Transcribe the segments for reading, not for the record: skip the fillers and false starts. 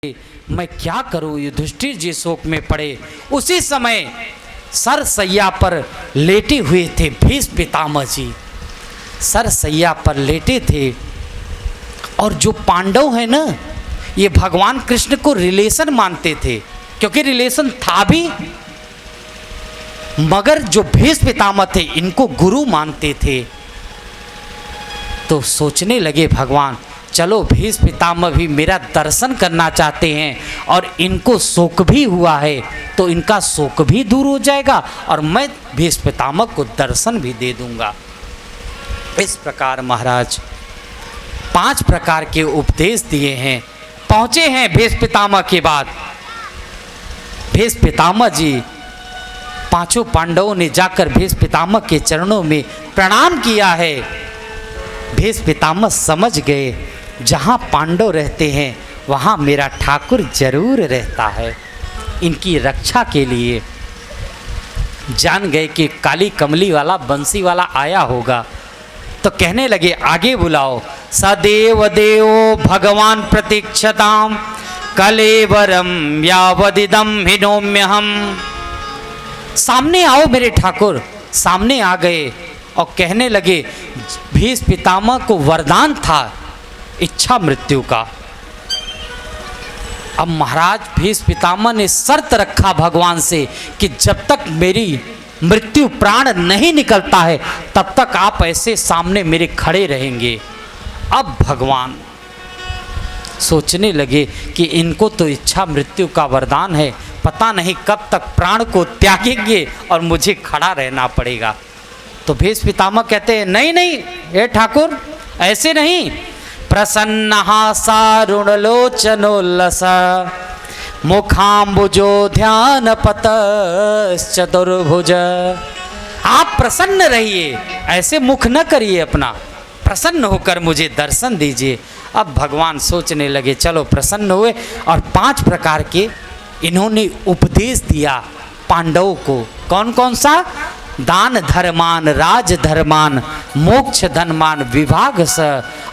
मैं क्या करूं, युधिष्ठिर जी शोक में पड़े। उसी समय सरसैया पर लेटे हुए थे भीष्म पितामह जी, सरसैया पर लेटे थे। और जो पांडव है ना, ये भगवान कृष्ण को रिलेशन मानते थे, क्योंकि रिलेशन था भी, मगर जो भीष्म पितामह थे इनको गुरु मानते थे। तो सोचने लगे भगवान, चलो भीष्म पितामह भी मेरा दर्शन करना चाहते हैं और इनको शोक भी हुआ है, तो इनका शोक भी दूर हो जाएगा और मैं भीष्म पितामह को दर्शन भी दे दूंगा। इस प्रकार महाराज 5 प्रकार के उपदेश दिए हैं। पहुँचे हैं भीष्म पितामह के बाद। भीष्म पितामह जी, 5 पांडवों ने जाकर भीष्म पितामह के चरणों में प्रणाम किया है। भीष्म पितामह समझ गए, जहाँ पांडव रहते हैं वहाँ मेरा ठाकुर जरूर रहता है। इनकी रक्षा के लिए जान गए कि काली कमली वाला बंसी वाला आया होगा, तो कहने लगे आगे बुलाओ। सदेव देवो भगवान प्रतीक्षताम कलेवरम यावदिदम हिनोम्यहम। सामने आओ मेरे ठाकुर। सामने आ गए और कहने लगे, भीष्म पितामह को वरदान था इच्छा मृत्यु का। अब महाराज भीष्म पितामह ने शर्त रखा भगवान से कि जब तक मेरी मृत्यु प्राण नहीं निकलता है तब तक आप ऐसे सामने मेरे खड़े रहेंगे। अब भगवान सोचने लगे कि इनको तो इच्छा मृत्यु का वरदान है, पता नहीं कब तक प्राण को त्यागेंगे और मुझे खड़ा रहना पड़ेगा। तो भीष्म पितामह कहते हैं, नहीं नहीं हे ठाकुर, ऐसे नहीं। प्रसन्नहासारुणलोचनोल्लस मुखाम्बुजो ध्यान पतश्चतुर्भुज। आप प्रसन्न रहिए, ऐसे मुख न करिए अपना, प्रसन्न होकर मुझे दर्शन दीजिए। अब भगवान सोचने लगे, चलो प्रसन्न हुए और 5 प्रकार के इन्होंने उपदेश दिया पांडवों को। कौन कौन सा? दान धर्मान, राज धर्मान, मोक्ष धर्मान, विभाग स,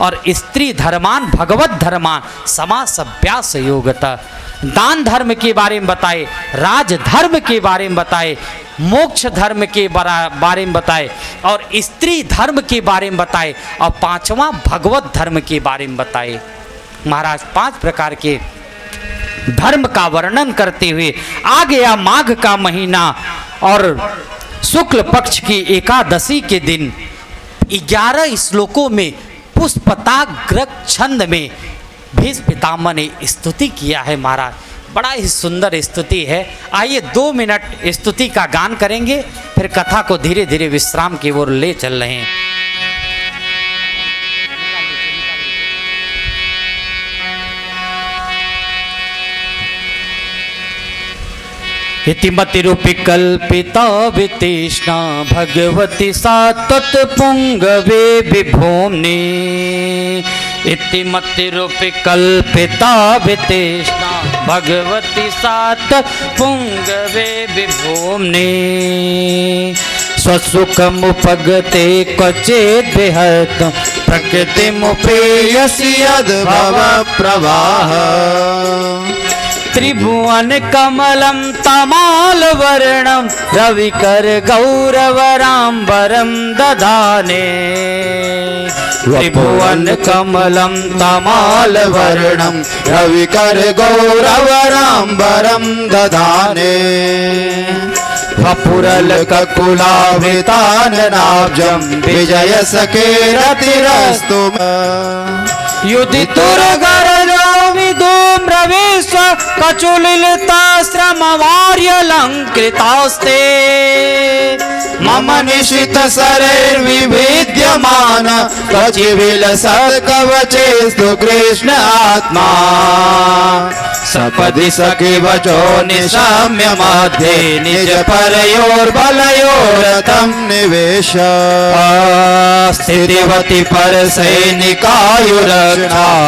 और स्त्री धर्मान, भगवत धर्मान, समास अभ्यास योगता। दान धर्म के बारे में बताए, राज धर्म के बारे में बताए, मोक्ष धर्म के बारे में बताए और स्त्री धर्म के बारे में बताए और 5वां भगवत धर्म के बारे में बताए। महाराज 5 प्रकार के धर्म का वर्णन करते हुए आ गया माघ का महीना और शुक्ल पक्ष की एकादशी के दिन 11 श्लोकों में पुष्पताग्रक छंद में भीष्म पितामह ने स्तुति किया है। महाराज बड़ा ही सुंदर स्तुति है। आइए 2 मिनट स्तुति का गान करेंगे, फिर कथा को धीरे धीरे विश्राम की ओर ले चल रहे हैं। इतिमतिरूपि कल्पिता वितृष्णा भगवती सा तत्पुंगवे विभूम्नि। इतिमतिरूपि कल्पिता वितृष्णा भगवती सा तत्पुंगवे विभूम्नि। स्वसुखमुपगते क्वचिद् विहर्तुं प्रकृतिमुपेयसि यद्भव प्रवाह। त्रिभुवन कमलं तमालवर्णं रविकर गौरवराम्बरं दधाने। त्रिभुवन कमलं तमालवर्णं रविकर गौरवराम्बरं दधाने। वपुरलककुलावृताननाब्जं विजय सखेरतिरस्तु। युधितुरगरजो विधूम्रवेश कचुलिताश्रमवार्यलङ्कृतास्ते। मम निशित शरैर्विभिद्यमान कचिविलसत्कवचेस्तु कृष्ण आत्मा। सपदि सखि वचो निशाम्य मध्ये निज परयोर्बलयोरतं निवेश। स्थितिवति परसैनिकायुरक्षा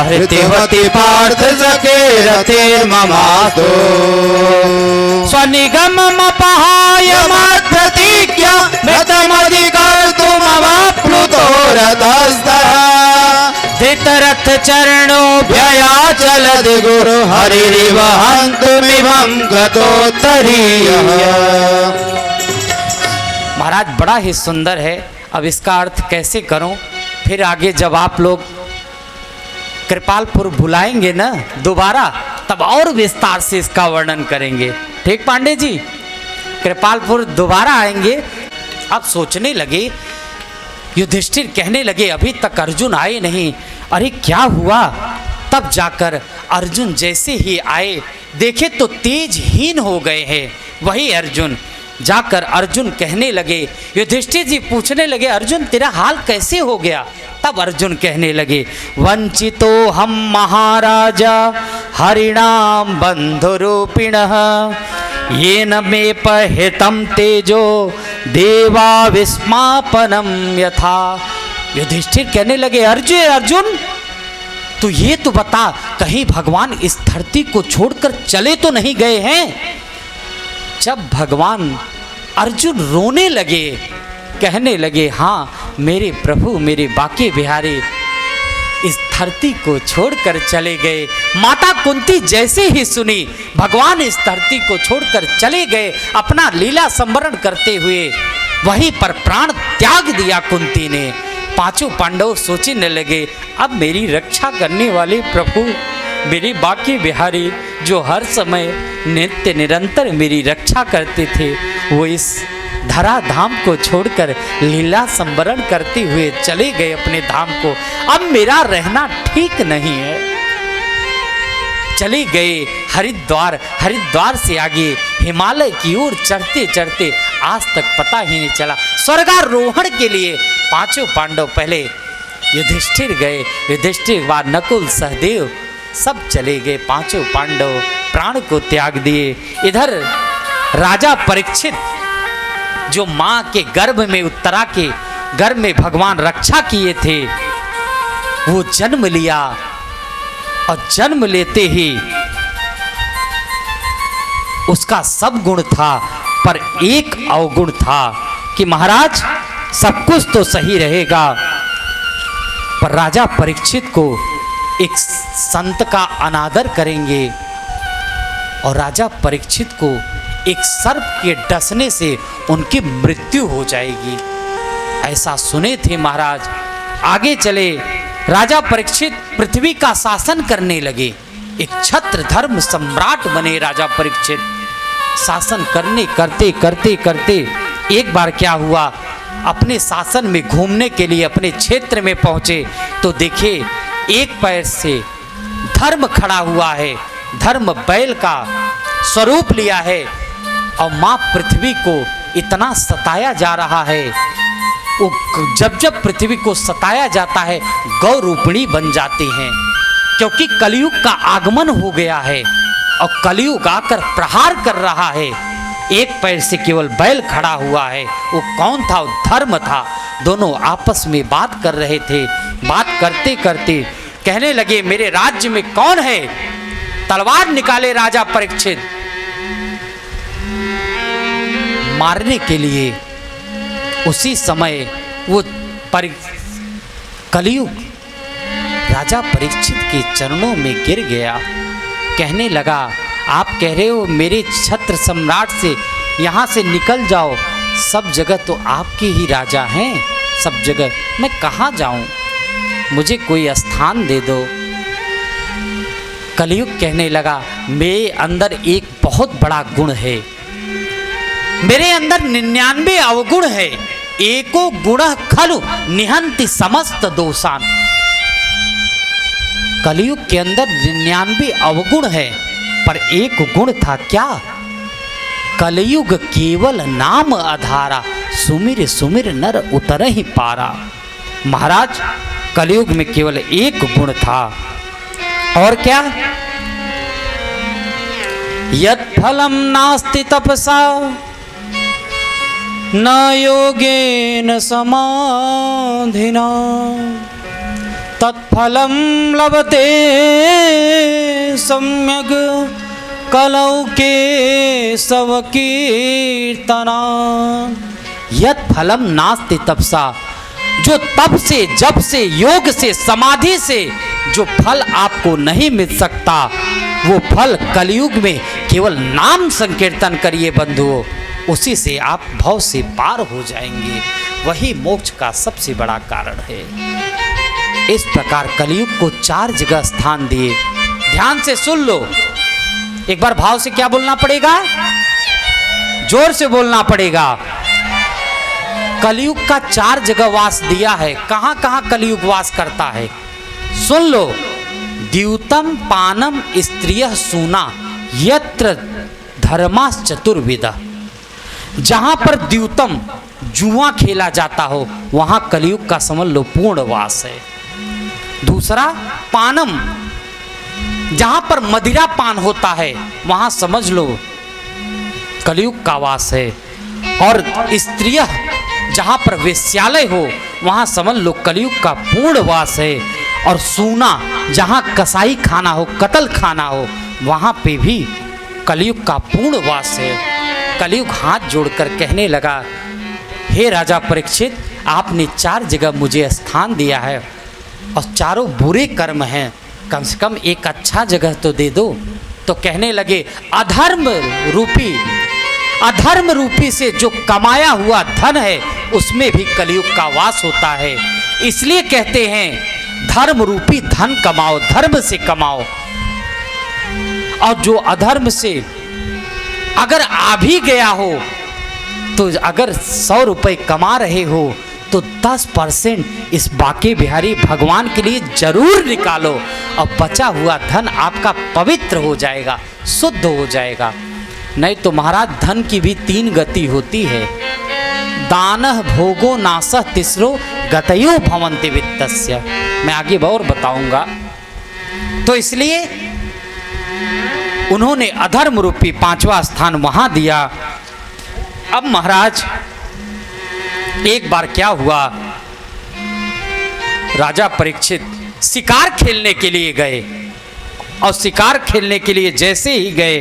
हृतिवति पार्थ सखेरतिर्ममातु। स्वनिगममपहाय प्रतिज्ञा मृतमधिकर्तुमवाप्लुतो रथस्तः। धित दशरथ चरणों भयाचलद गुरु हरिरिव हन्तुमिमं गतोत्तरीयः। महाराज बड़ा ही सुंदर है। अब इसका अर्थ कैसे करूं? फिर आगे जब आप लोग कृपालपुर बुलाएंगे ना दोबारा, तब और विस्तार से इसका वर्णन करेंगे। ठीक पांडे जी, कृपालपुर दोबारा आएंगे। अब सोचने लगे, युधिष्ठिर कहने लगे अभी तक अर्जुन आए नहीं, अरे क्या हुआ? तब जाकर अर्जुन जैसे ही आए देखे तो तेजहीन हो गए हैं वही अर्जुन। जाकर अर्जुन कहने लगे, युधिष्ठिर जी पूछने लगे अर्जुन तेरा हाल कैसे हो गया? तब अर्जुन कहने लगे, वंचितो हम महाराजा हरिणाम बंधुरूपिणः येन मे पहितं तेजो देवा विस्मापनम यथा। युधिष्ठिर कहने लगे, अर्जुन तू ये तो बता, कहीं भगवान इस धरती को छोड़कर चले तो नहीं गए हैं? जब भगवान अर्जुन रोने लगे, कहने लगे, हाँ मेरे प्रभु मेरे बाके बिहारी इस धरती को छोड़कर चले गए। माता कुंती जैसे ही सुनी भगवान इस धरती को छोड़कर चले गए, अपना लीला संवरण करते हुए वहीं पर प्राण त्याग दिया कुंती ने। पांचों पांडव सोचने लगे, अब मेरी रक्षा करने वाले प्रभु मेरे बाके बिहारी जो हर समय नित्य निरंतर मेरी रक्षा करते थे, वो इस धरा धाम को छोड़कर लीला संवरण करते हुए चले गए अपने धाम को। अब मेरा रहना ठीक नहीं है। चले गए हरिद्वार, हरिद्वार से आगे हिमालय की ओर चढ़ते चढ़ते आज तक पता ही नहीं चला। स्वर्गारोहण के लिए पांचों पांडव पहले युधिष्ठिर गए, युधिष्ठिर बाद नकुल सहदेव सब चले गए। पांचों पांडव प्राण को त्याग दिए। इधर राजा परीक्षित जो मां के गर्भ में, उत्तरा के गर्भ में भगवान रक्षा किए थे, वो जन्म लिया और जन्म लेते ही उसका सब गुण था पर एक अवगुण था कि महाराज सब कुछ तो सही रहेगा, पर राजा परीक्षित को एक संत का अनादर करेंगे और राजा परीक्षित को एक सर्प के डसने से उनकी मृत्यु हो जाएगी, ऐसा सुने थे महाराज। आगे चले, राजा परीक्षित पृथ्वी का शासन करने लगे। एक छत्र धर्म सम्राट बने राजा परीक्षित। शासन करते करते एक बार क्या हुआ, अपने शासन में घूमने के लिए अपने क्षेत्र में पहुंचे तो देखे एक पैर से धर्म खड़ा हुआ है, धर्म बैल का स्वरूप लिया है और माँ पृथ्वी को इतना सताया जा रहा है। वो जब पृथ्वी को सताया जाता है गौ रूपिणी बन जाते हैं, क्योंकि कलयुग का आगमन हो गया है और कलयुग आकर प्रहार कर रहा है। एक पैर से केवल बैल खड़ा हुआ है। वो कौन था? वो धर्म था। दोनों आपस में बात कर रहे थे। बात करते करते कहने लगे, मेरे राज्य में कौन है? तलवार निकाले राजा परीक्षित मारने के लिए। उसी समय वो कलयुग राजा परीक्षित के चरणों में गिर गया। कहने लगा, आप कह रहे हो मेरे छत्र सम्राट से यहाँ से निकल जाओ, सब जगह तो आपके ही राजा हैं, सब जगह मैं कहाँ जाऊँ, मुझे कोई स्थान दे दो। कलयुग कहने लगा, मेरे अंदर एक बहुत बड़ा गुण है, मेरे अंदर 99 अवगुण है, एको गुण खलु निहंति समस्त दोषान। कलयुग के अंदर 99 अवगुण है पर एक गुण था, क्या? कलयुग केवल नाम आधारा, सुमिर सुमिर नर उतर ही पारा। महाराज कलयुग में केवल एक गुण था, और क्या? यत् फलम नास्ति तपसा न योगेन समाधिना तत्फलम लभते सम्यग कलौ के सव कीर्तना। यत् फलम नास्ति तपसा, जो तप से, जप से, योग से, समाधि से जो फल आपको नहीं मिल सकता, वो फल कलयुग में केवल नाम संकीर्तन करिए बंधुओं, उसी से आप भव से पार हो जाएंगे। वही मोक्ष का सबसे बड़ा कारण है। इस प्रकार कलयुग को 4 जगह स्थान दिए। ध्यान से सुन लो, एक बार भाव से क्या बोलना पड़ेगा, जोर से बोलना पड़ेगा। कलयुग का 4 जगह वास दिया है। कहां कहां कलयुग वास करता है सुन लो। द्यूतम पानम स्त्रियः सूना यत्र धर्मास चतुर्विदा। जहां पर द्यूतम जुआ खेला जाता हो वहां कलयुग का समझ लो पूर्ण वास है। दूसरा पानम, जहां पर मदिरा पान होता है वहां समझ लो कलयुग का वास है। और स्त्रियः, जहां पर वेश्यालय हो वहां समझ लो कलयुग का पूर्ण वास है। और सूना, जहां कसाई खाना हो, कत्ल खाना हो, वहां पे भी कलयुग का पूर्ण वास है। कलयुग हाथ जोड़कर कहने लगा, हे राजा परीक्षित, आपने 4 जगह मुझे स्थान दिया है और चारों बुरे कर्म हैं, कम से कम एक अच्छा जगह तो दे दो। तो कहने लगे, अधर्म रूपी से जो कमाया हुआ धन है उसमें भी कलयुग का वास होता है। इसलिए कहते हैं धर्म रूपी धन कमाओ, धर्म से कमाओ। और जो अधर्म से अगर आ भी गया हो तो अगर 100 रुपये कमा रहे हो तो 10% इस बाके बिहारी भगवान के लिए जरूर निकालो और बचा हुआ धन आपका पवित्र हो जाएगा, शुद्ध हो जाएगा। नहीं तो महाराज धन की भी 3 गति होती है। दानः भोगो नासः तिस्रो गतयो भवन्ति वित्तस्य। मैं आगे और बताऊंगा। तो इसलिए उन्होंने अधर्म रूपी 5वां स्थान वहां दिया। अब महाराज एक बार क्या हुआ, राजा परीक्षित शिकार खेलने के लिए गए और शिकार खेलने के लिए जैसे ही गए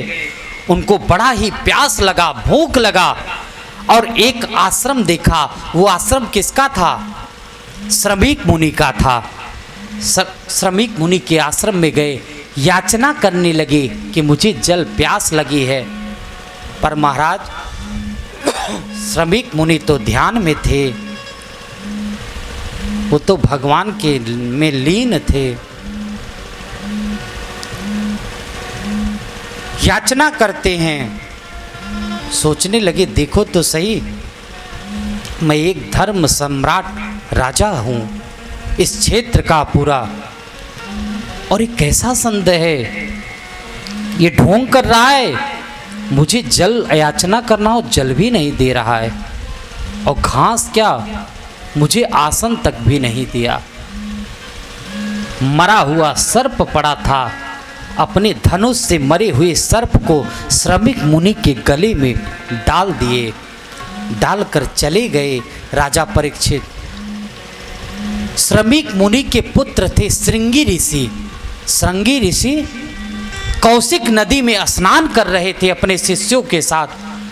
उनको बड़ा ही प्यास लगा, भूख लगा और एक आश्रम देखा। वो आश्रम किसका था? श्रमिक मुनि का था। श्रमिक मुनि के आश्रम में गए, याचना करने लगे कि मुझे जल प्यास लगी है। पर महाराज श्रमिक मुनि तो ध्यान में थे, वो तो भगवान के में लीन थे। याचना करते हैं, सोचने लगे देखो तो सही, मैं एक धर्म सम्राट राजा हूँ इस क्षेत्र का पूरा, और एक कैसा संदेह है, ये ढोंग कर रहा है, मुझे जल याचना करना हो जल भी नहीं दे रहा है, और घास क्या मुझे आसन तक भी नहीं दिया। मरा हुआ सर्प पड़ा था, अपने धनुष से मरे हुए सर्प को श्रमिक मुनि के गले में डाल दिए। डालकर चले गए राजा परीक्षित। श्रमिक मुनि के पुत्र थे श्रृंगी ऋषि। श्रृंगी ऋषि कौशिक नदी में स्नान कर रहे थे अपने शिष्यों के साथ।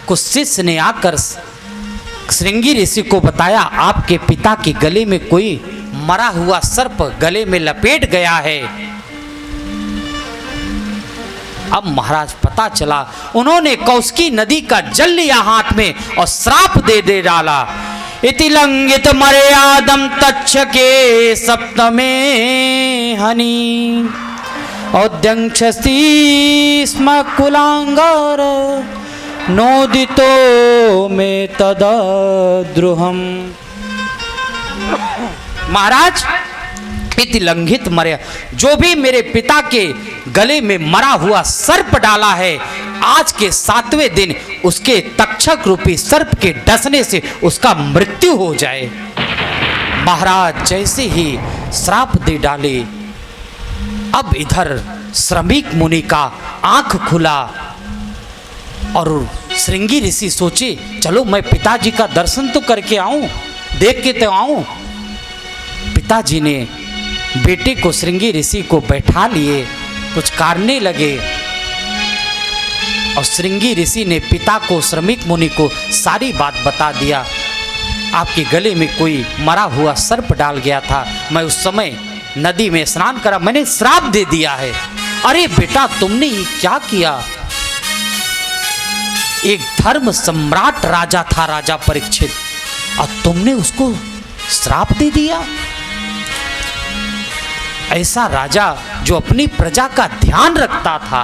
कुछ शिष्य ने आकर श्रृंगी ऋषि को बताया, आपके पिता के गले में कोई मरा हुआ सर्प गले में लपेट गया है। अब महाराज पता चला, उन्होंने कौशिकी नदी का जल लिया हाथ में और श्राप दे डाला। इति लंघित मर्यादम तच्छके सप्तमे हनि औद्यंक्षसी स्म कुलांगार नोदितो में तद्रुहम। महाराज इति लंघित मर्या, जो भी मेरे पिता के गले में मरा हुआ सर्प डाला है, आज के 7वें दिन उसके तक्षक रूपी सर्प के डसने से उसका मृत्यु हो जाए। महाराज जैसे ही श्राप दे डाले, अब इधर श्रमिक मुनि का आंख खुला और श्रृंगी ऋषि सोचे, चलो मैं पिताजी का दर्शन तो करके आऊं, देख के तो आऊं। पिताजी ने बेटे को श्रृंगी ऋषि को बैठा लिए, कुछ करने लगे और श्रृंगी ऋषि ने पिता को श्रमिक मुनि को सारी बात बता दिया। आपके गले में कोई मरा हुआ सर्प डाल गया था। मैं उस समय नदी में स्नान करा, मैंने श्राप दे दिया है। अरे बेटा, तुमने ये क्या किया? एक धर्म सम्राट राजा था राजा परीक्षित, और तुमने उसको श्राप दे दिया। ऐसा राजा जो अपनी प्रजा का ध्यान रखता था,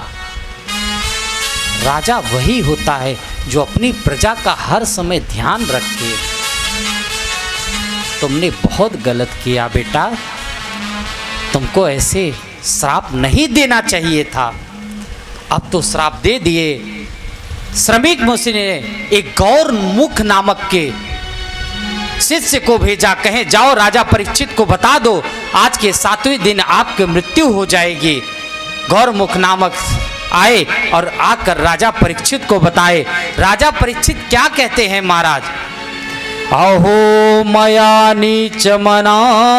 राजा वही होता है जो अपनी प्रजा का हर समय ध्यान रखे। तुमने बहुत गलत किया बेटा, तुमको ऐसे श्राप नहीं देना चाहिए था। अब तो श्राप दे दिए। श्रमिक मुनि ने एक गौरमुख नामक के शिष्य को भेजा, कहे जाओ राजा परीक्षित को बता दो आज के 7वें दिन आपकी मृत्यु हो जाएगी। गौरमुख नामक आए और आकर राजा परीक्षित को बताए। राजा परीक्षित क्या कहते हैं महाराज? अहो मया नीच मनार्यवत्कृतं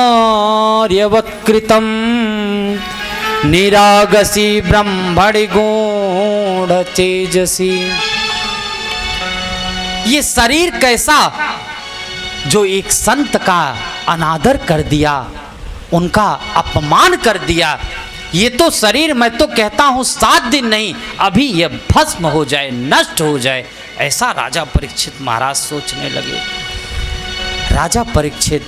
निरागसी ब्रह्मणि गूढ़ तेजसी। ये शरीर कैसा जो एक संत का अनादर कर दिया, उनका अपमान कर दिया। ये तो शरीर, मैं तो कहता हूं 7 दिन नहीं, अभी यह भस्म हो जाए, नष्ट हो जाए। ऐसा राजा परीक्षित महाराज सोचने लगे। राजा परीक्षित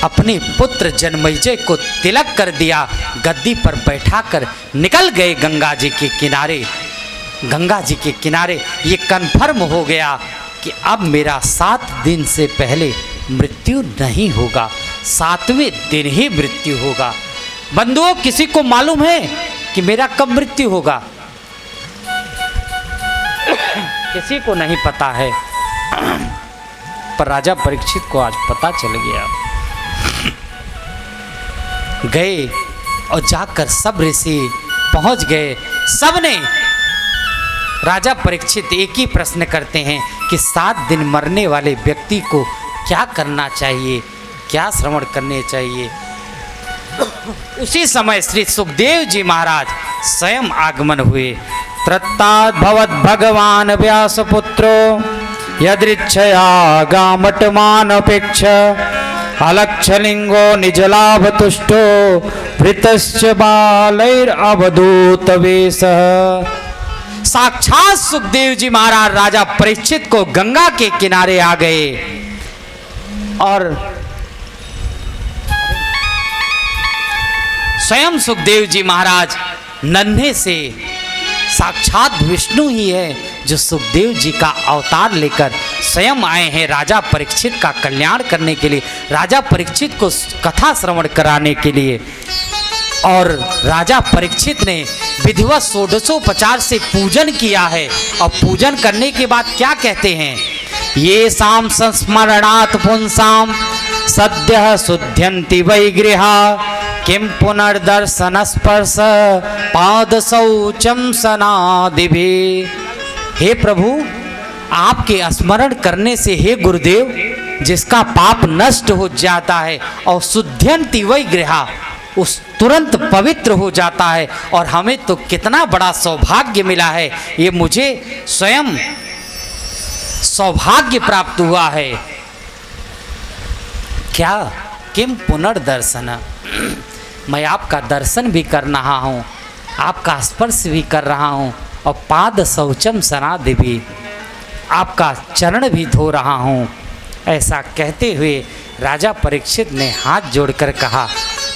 अपने पुत्र जन्मेजय को तिलक कर दिया, गद्दी पर बैठाकर निकल गए गंगा जी के किनारे। गंगा जी के किनारे ये कन्फर्म हो गया कि अब मेरा 7 दिन से पहले मृत्यु नहीं होगा, 7वें दिन ही मृत्यु होगा। बंधुओं, किसी को मालूम है कि मेरा कब मृत्यु होगा? किसी को नहीं पता है, पर राजा परीक्षित को आज पता चल गया। गए और जाकर सब ऋषि पहुंच गए। सबने राजा परीक्षित एक ही प्रश्न करते हैं कि 7 दिन मरने वाले व्यक्ति को क्या करना चाहिए, क्या श्रवण करने चाहिए। उसी समय श्री सुखदेव जी महाराज स्वयं आगमन हुए। त्रत्ताद् भवद् भगवान व्यासपुत्रो यदृच्छया गामटमानपेक्ष अलक्षलिंगो निजलाभतुष्टो वृतश्च बालैरवधूतवेशः। साक्षात सुखदेव जी महाराज राजा परीक्षित को गंगा के किनारे आ गए और स्वयं सुखदेव जी महाराज नन्हे से, साक्षात विष्णु ही है जो सुखदेव जी का अवतार लेकर स्वयं आए हैं राजा परीक्षित का कल्याण करने के लिए, राजा परीक्षित को कथा श्रवण कराने के लिए। और राजा परीक्षित ने विधिवत षोडशोपचार से पूजन किया है। और पूजन करने के बाद क्या कहते हैं? ये शाम संस्मरणात् पुंसाम सद्यः शुद्ध्यन्ति वै गृहा किम पुनर्दर्शन स्पर्श पाद शौचम सनादिभि। हे प्रभु, आपके स्मरण करने से हे गुरुदेव जिसका पाप नष्ट हो जाता है और शुद्ध्यन्ति वै गृहा, उस तुरंत पवित्र हो जाता है। और हमें तो कितना बड़ा सौभाग्य मिला है, ये मुझे स्वयं सौभाग्य प्राप्त हुआ है। क्या? किम पुनर्दर्शन, मैं आपका दर्शन भी कर रहा हूँ, आपका स्पर्श भी कर रहा हूँ, और पाद शौचम सनादि भी, आपका चरण भी धो रहा हूँ। ऐसा कहते हुए राजा परीक्षित ने हाथ जोड़कर कहा,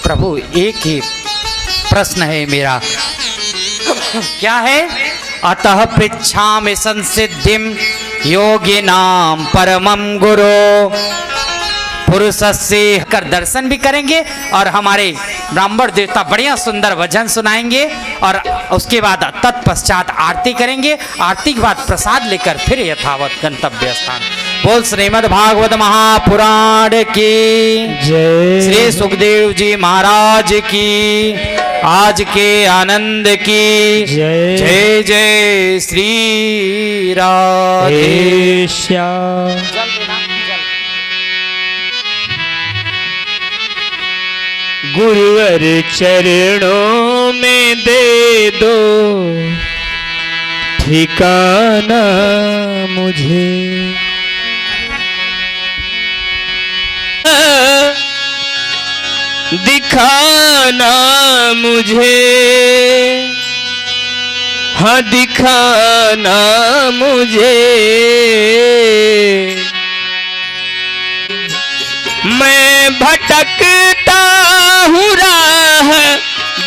प्रभु एक ही प्रश्न है मेरा। क्या है? अतः पृच्छामि संसिद्धिम योगिनाम परमं गुरु। पुरुषस्य कर दर्शन भी करेंगे और हमारे ब्राह्मण देवता बढ़िया सुंदर भजन सुनाएंगे, और उसके बाद तत्पश्चात आरती करेंगे। आरती के बाद प्रसाद लेकर फिर यथावत गंतव्य स्थान। बोल श्रीमद् भागवत महापुराण की जय, श्री सुखदेव जी महाराज की, आज के आनंद की जय। जय जय श्री राधे श्याम। गुरुवर चरणों में दे दो ठिकाना मुझे, दिखाना मुझे, हाँ दिखाना मुझे। मैं भटकता हूँ राह,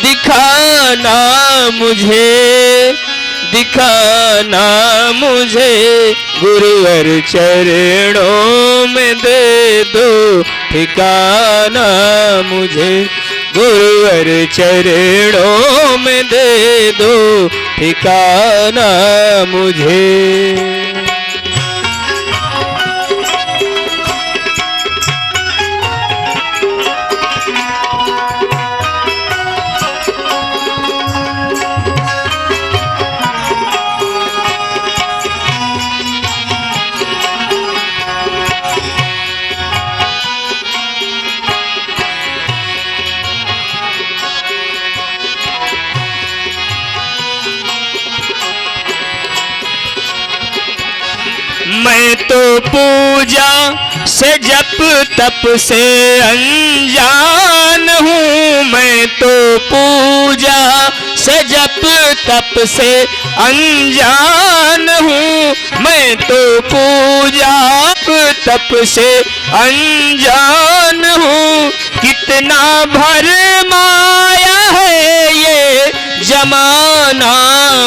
दिखाना मुझे, दिखाना मुझे। गुरुवर चरणों में दे दो ठिकाना मुझे, गुरुवर चरणों में दे दो ठिकाना मुझे। मैं तो पूजा से जप तप से अनजान हूँ, मैं तो पूजा से जप तप से अनजान हूँ, मैं तो पूजा तप से अनजान हूँ। कितना भरमाया है ये जमाना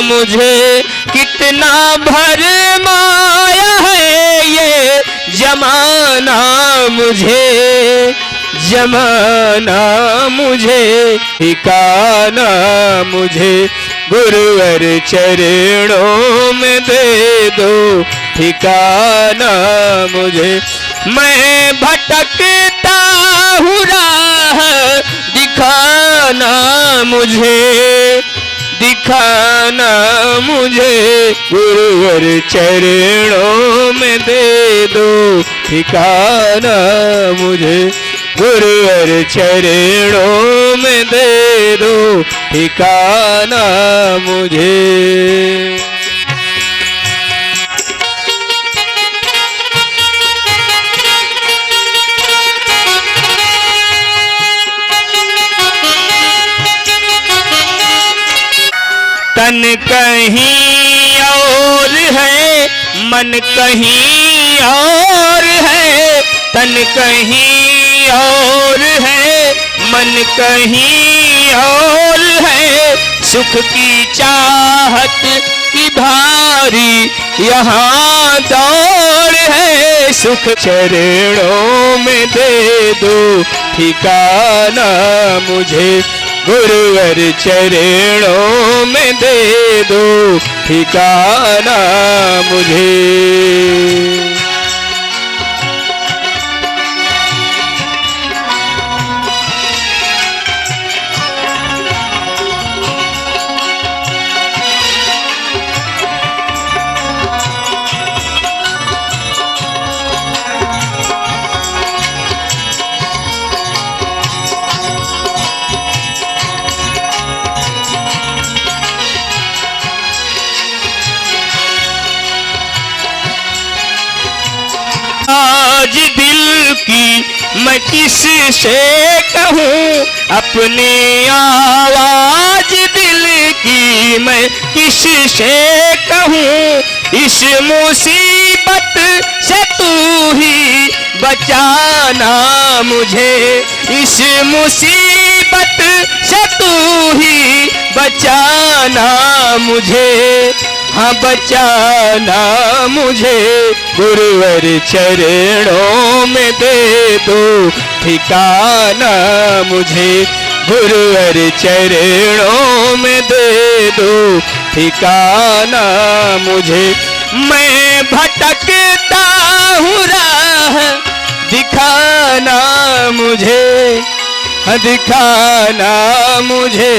मुझे, कितना भरमाया है ये जमाना मुझे, जमाना मुझे ठिकाना मुझे। गुरुवर चरणों में दे दो ठिकाना मुझे। मैं भटकता हूँ राह, दिखाना मुझे, दिखाना मुझे। गुरुवर चरणों में दे दो ठिकाना मुझे, गुरुवर चरणों में दे दो ठिकाना मुझे। तन कहीं और है, मन कहीं और है, तन कहीं और है, मन कहीं और है। सुख की चाहत की भारी यहाँ दौड़ है, सुख चरणों में दे दो ठिकाना मुझे। गुरुवर चरणों में दे दो ठिकाना मुझे। आज दिल की मैं किस से कहूँ, अपनी आवाज दिल की मैं किस से कहूँ। इस मुसीबत से तू ही बचाना मुझे, इस मुसीबत से तू ही बचाना मुझे, हाँ बचाना मुझे। गुरुवर चरणों में दे दो ठिकाना मुझे, गुरुवर चरणों में दे दो ठिकाना मुझे। मैं भटकता हूँ राह, दिखाना मुझे, दिखाना मुझे।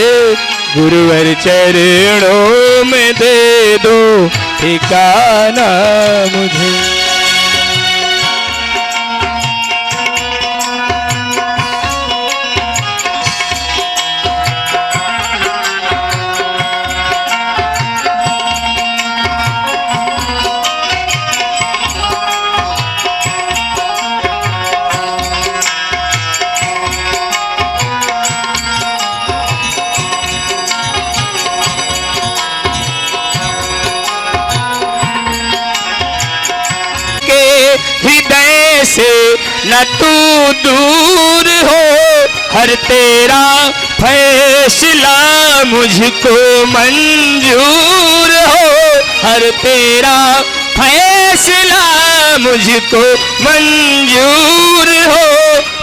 गुरुवर चरणों में दे दो ठिकाना मुझे। हृदय से न तू दूर हो, हर तेरा फैसला मुझको मंजूर हो, हर तेरा फैसला मुझको मंजूर हो।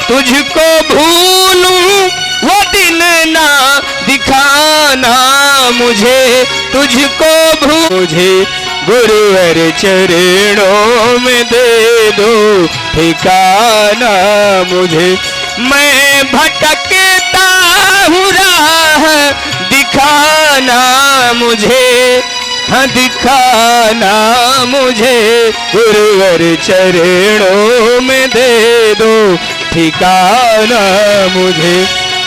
तुझको भूलूं वो दिन ना दिखाना मुझे, तुझको मुझे गुरुवर चरणों में दे दो ठिकाना मुझे। मैं भटकता हूँ राह दिखाना मुझे, हाँ दिखाना मुझे, गुरुवर चरणों में दे दो ठिकाना मुझे,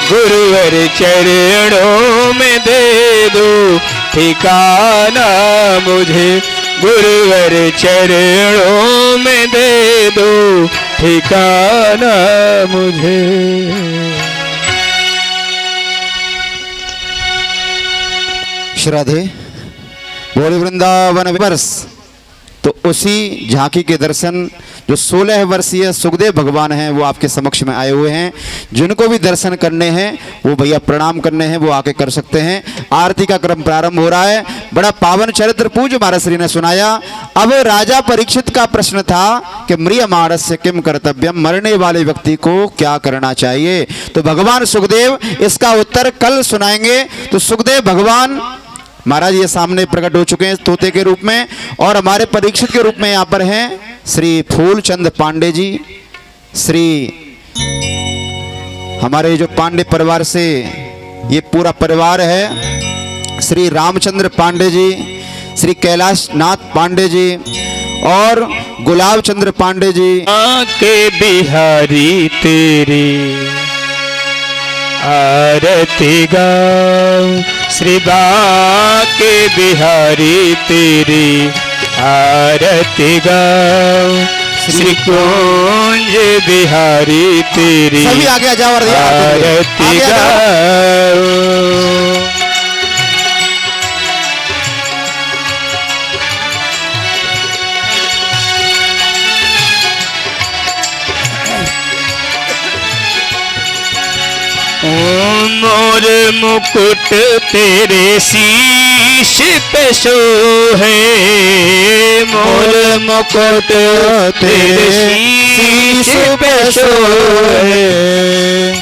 गुरुवर चरणों में दे दो ठिकाना मुझे, गुरुवर चरणों में दे दो ठिकाना मुझे। श्राद्धे बोले वृंदावन वर्ष। तो उसी झांकी के दर्शन जो 16 वर्षीय सुखदेव भगवान हैं वो आपके समक्ष में आए हुए हैं। जिनको भी दर्शन करने हैं वो भैया प्रणाम करने हैं वो आके कर सकते हैं। आरती का क्रम प्रारंभ हो रहा है। बड़ा पावन चरित्र पूज्य महाराज श्री ने सुनाया। अब राजा परीक्षित का प्रश्न था कि म्रियमाणस्य किम कर्तव्यम, मरने वाले व्यक्ति को क्या करना चाहिए। तो भगवान सुखदेव इसका उत्तर कल सुनाएंगे। तो सुखदेव भगवान महाराज ये सामने प्रकट हो चुके हैं तोते के रूप में, और हमारे परीक्षित के रूप में यहाँ पर हैं श्री फूलचंद पांडे जी। श्री हमारे जो पांडे परिवार से ये पूरा परिवार है, श्री रामचंद्र पांडे जी, श्री कैलाश नाथ पांडे जी और गुलाब चंद्र पांडे जी। के बिहारी तेरी आरती गाऊं, श्री बाके बिहारी तेरी आरती गाऊं, श्री कुंज बिहारी तेरी सभी आगे आ जाओ और आरती गाऊं। मोर मुकुट तेरे शीश पे सोहे, मोर मुकुट तेरे शीश पे सोहे,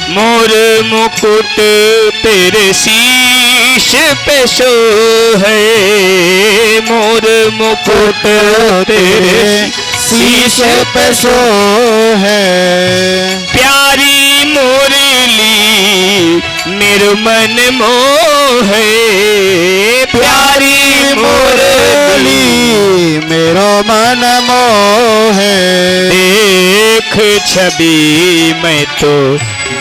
मोर मुकुट तेरे शीश पे सोहे, मोर मुकुट तेरे शीश पे सोहे। प्यारी मुरली निर्मन मोहे, प्यारी मुरली मेरो मन मोहे। देख छवि मैं तो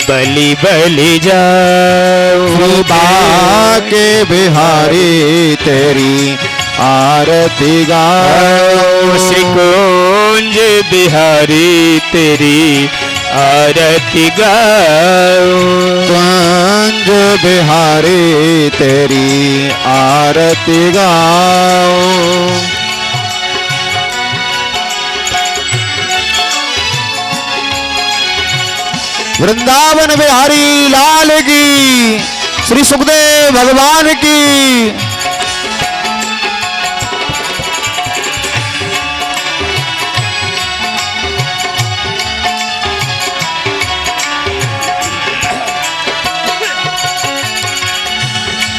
बलि बलि जाऊं, बाके बिहारी तेरी आरती गाऊं, श्री कुंज बिहारी तेरी आरती गाऊं, कुंज बिहारी तेरी आरती गाऊं। वृंदावन बिहारी लाल की, श्री सुखदेव भगवान की।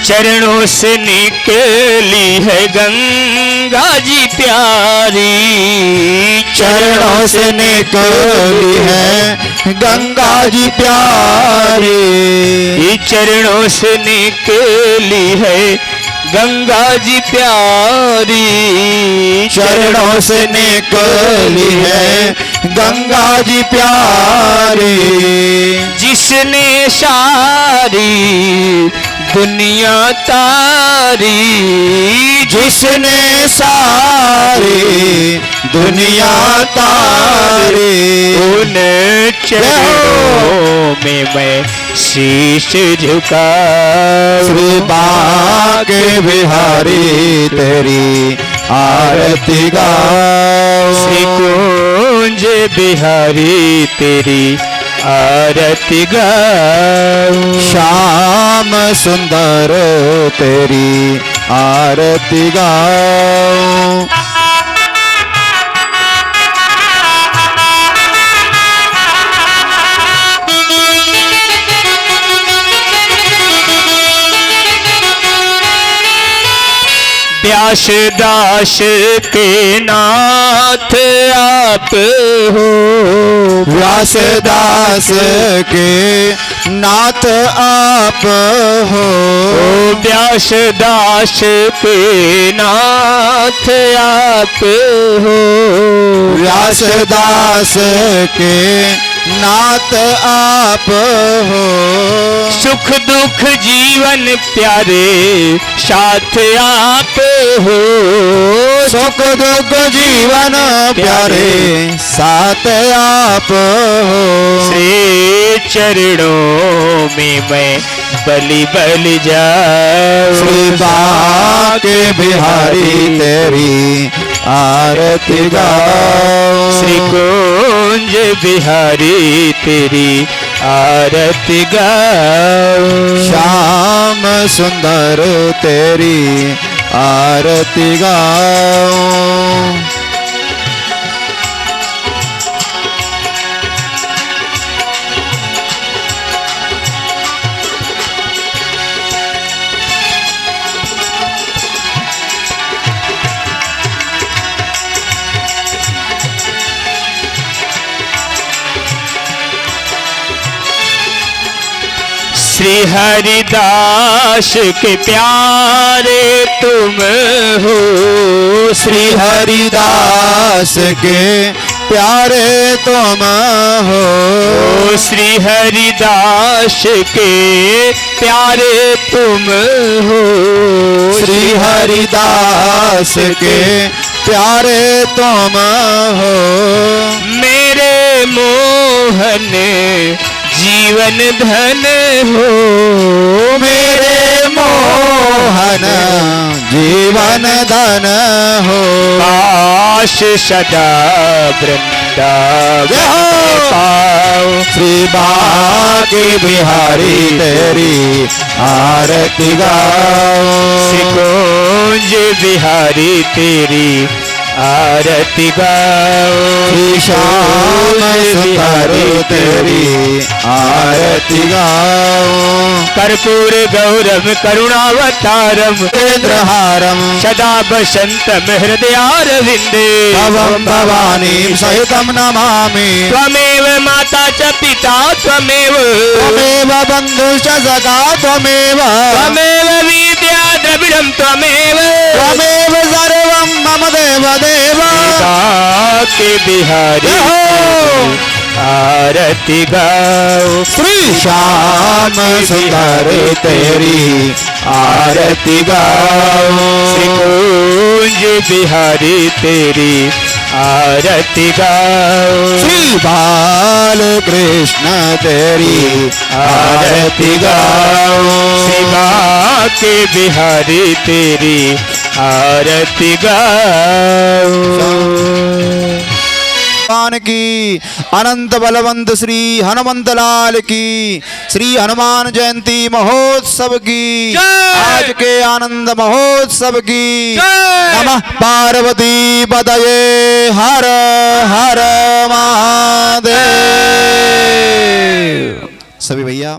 चरणों से निकली है गंगा जी प्यारी, चरणों से निकली है गंगा जी प्यारी, चरणों से निकली है गंगा जी प्यारी, चरणों से निकली है गंगा जी प्यारी। जिसने सारी दुनिया तारी, जिसने सारी दुनिया तारी, उन चरणों में मैं शीश झुका। श्री बाके बिहारी तेरी आरती गाऊं, श्री कुंज कुंज बिहारी तेरी आरती गाऊं। श्याम सुंदर तेरी आरती गाऊं। व्यास दास के नाथ आप हो। व्यास दास के नाथ आप हो। व्यास दास के नाथ आप हो। व्यास दास के नाथ आप हो। सुख दुख जीवन प्यारे साथ आप हो। सुख दुख जीवन प्यारे साथ आप हो। श्री चरणों में मैं बलि बलि जाऊं। श्री बाके बिहारी तेरी आरती गाऊं। श्री कुंज बिहारी तेरी आरती गाऊं। श्याम सुंदर तेरी आरती गाऊं। श्री हरिदास के प्यारे तुम हो। श्री हरिदास के प्यारे तुम हो। श्री हरिदास के प्यारे तुम हो। श्री हरिदास के प्यारे तुम हो। मेरे मोहन जीवन धन हो। मेरे मोहन जीवन धन हो। काश सदा वृंदावन पाओ। श्री बाके बिहारी तेरी आरती गाऊं। श्री कुंज बिहारी तेरी आरती गाऊं। श्री श्याम सुंदर तेरी आरती गाऊं। कर्पूर गौरव करुणावतारम इंद्रहारम सदा बसंतम हृदयारविंदे। भवं भवानी सहितं नमामि। त्वमेव माता च पिता त्वमेव। त्वमेव बन्धुश्च सखा त्वमेव। त्वमेव विद्या द्रविडं त्वमेव। त्वमेव सर्वं मम देव देव। के बिहारी आरती गाओ। श्री श्याम सुंदर तेरी आरती गाओ। श्री कुंज बिहारी तेरी आरती गाओ। श्री बाल कृष्ण तेरी आरती गाओ। श्री के बिहारी तेरी आरती गाओ। भगवान की अनंत बलवंत श्री हनुमंत लाल की। श्री हनुमान जयंती महोत्सव की। आज के आनंद महोत्सव की। नमः पार्वती पतये हर हर महादेव। सभी भैया